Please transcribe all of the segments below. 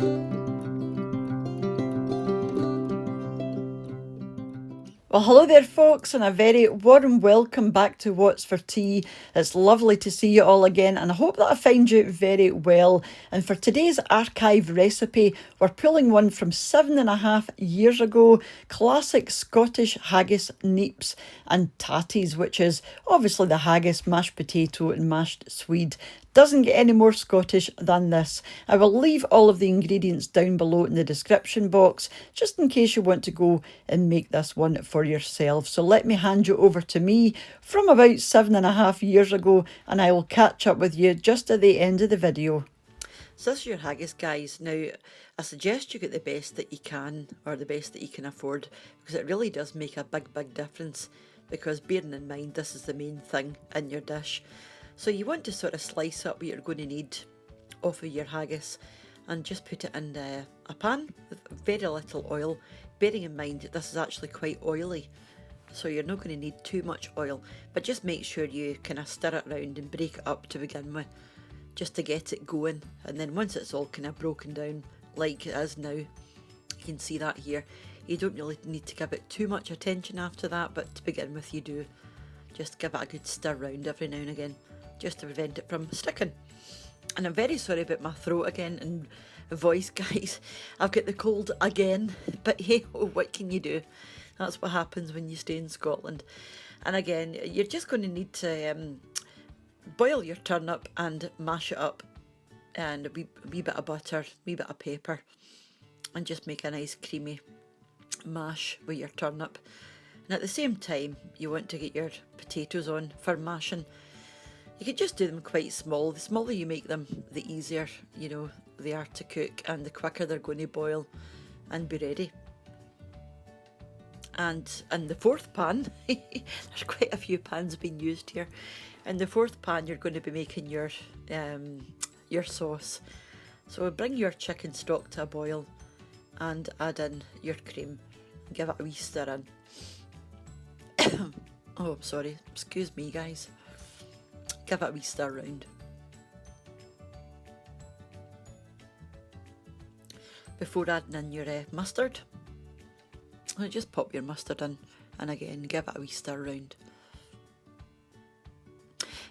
Well, hello there, folks, and a very warm welcome back to What's for Tea. It's lovely to see you all again, and I hope that I find you very well. And for today's archive recipe, we're pulling one from 7.5 years ago, classic Scottish Haggis Neeps and Tatties, which is obviously the haggis, mashed potato, and mashed swede. Doesn't get any more Scottish than this. I will leave all of the ingredients down below in the description box, just in case you want to go and make this one for yourself. So let me hand you over to me from about 7.5 years ago, and I will catch up with you just at the end of the video. So this is your haggis, guys. Now, I suggest you get the best that you can, or the best that you can afford, because it really does make a big difference, because bearing in mind this is the main thing in your dish. So you want to sort of slice up what you're going to need off of your haggis and just put it in a pan with very little oil, bearing in mind that this is actually quite oily, so you're not going to need too much oil, but just make sure you kind of stir it around and break it up to begin with, just to get it going. And then once it's all kind of broken down like it is now, you can see that here, you don't really need to give it too much attention after that, but to begin with you do. Just give it a good stir round every now and again, just to prevent it from sticking. And I'm very sorry about my throat again and voice, guys. I've got the cold again, but hey, what can you do? That's what happens when you stay in Scotland. And again, you're just going to need to boil your turnip and mash it up, and a wee bit of butter, a wee bit of pepper, and just make a nice creamy mash with your turnip. And at the same time, you want to get your potatoes on for mashing. You could just do them quite small. The smaller you make them, the easier, you know, they are to cook, and the quicker they're going to boil and be ready. And in the fourth pan, there's quite a few pans being used here. In the fourth pan, you're going to be making your sauce. So bring your chicken stock to a boil and add in your cream. Give it a wee stir in. Oh, I'm sorry. Excuse me, guys. Give it a wee stir round. Before adding in your mustard, just pop your mustard in, and again give it a wee stir round.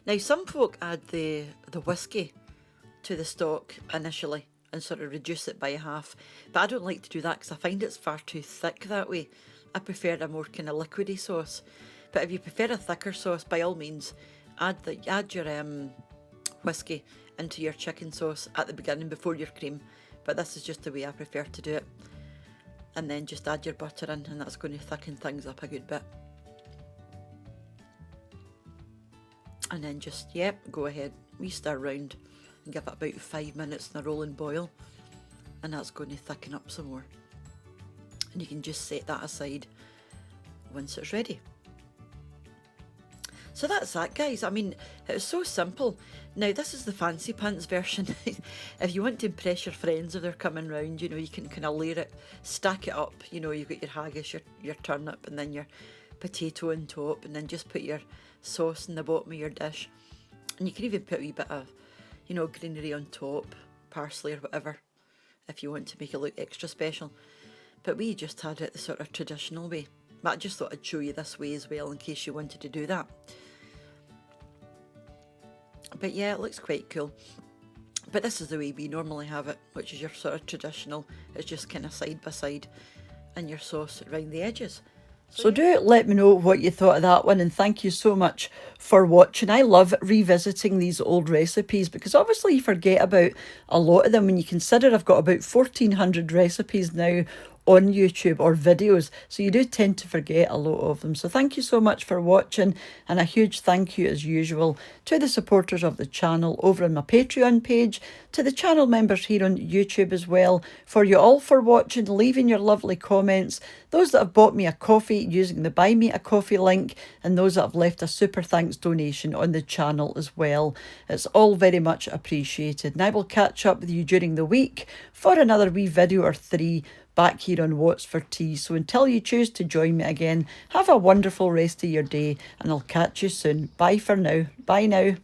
Now some folk add the whisky to the stock initially and sort of reduce it by half, but I don't like to do that because I find it's far too thick that way. I prefer a more kind of liquidy sauce, but if you prefer a thicker sauce, by all means add your whisky into your chicken sauce at the beginning before your cream, but this is just the way I prefer to do it. And then just add your butter in, and that's going to thicken things up a good bit. And then just, go ahead, we stir round and give it about 5 minutes in a rolling boil, and that's going to thicken up some more. And you can just set that aside once it's ready. So that's that, guys. I mean, it's so simple. Now, this is the fancy pants version. If you want to impress your friends if they're coming round, you know, you can kind of layer it, stack it up. You know, you've got your haggis, your turnip, and then your potato on top, and then just put your sauce in the bottom of your dish. And you can even put a wee bit of, you know, greenery on top, parsley or whatever, if you want to make it look extra special. But we just had it the sort of traditional way. But I just thought I'd show you this way as well in case you wanted to do that. But yeah, it looks quite cool. But this is the way we normally have it, which is your sort of traditional. It's just kind of side by side, and your sauce around the edges. So do let me know what you thought of that one, and thank you so much for watching. I love revisiting these old recipes because obviously you forget about a lot of them when you consider I've got about 1,400 recipes now on YouTube or videos, so you do tend to forget a lot of them. So thank you so much for watching, and a huge thank you as usual to the supporters of the channel over on my Patreon page, to the channel members here on YouTube as well, for you all for watching, leaving your lovely comments, those that have bought me a coffee using the Buy Me a Coffee link, and those that have left a super thanks donation on the channel as well. It's all very much appreciated, and I will catch up with you during the week for another wee video or 3 back here on What's for Tea. So until you choose to join me again, have a wonderful rest of your day, and I'll catch you soon. Bye for now. Bye now.